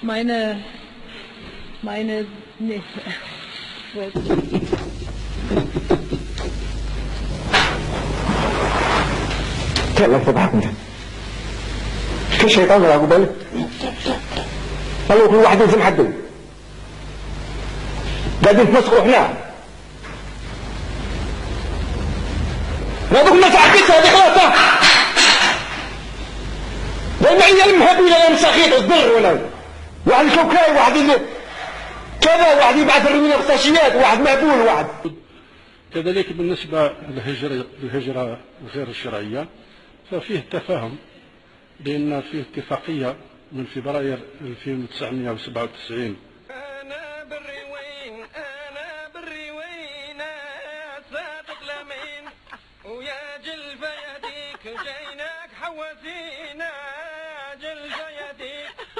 meine, nee. كلام تضحك انت في شيطان راكو بالك قالوا كل واحد يلزم حده قاعدين نتمسخروا احنا هذوك الناس عديتها هذه خلاص لا معي المهب ولا لا مساخيط الضر ولا واحد شوكاي واحد كذا واحد يبعث الرومين اغتاشيات واحد مهبول واحد. كذلك بالنسبة للهجرة غير الشرعية ففيه تفاهم بأن فيه اتفاقية من فبراير 1997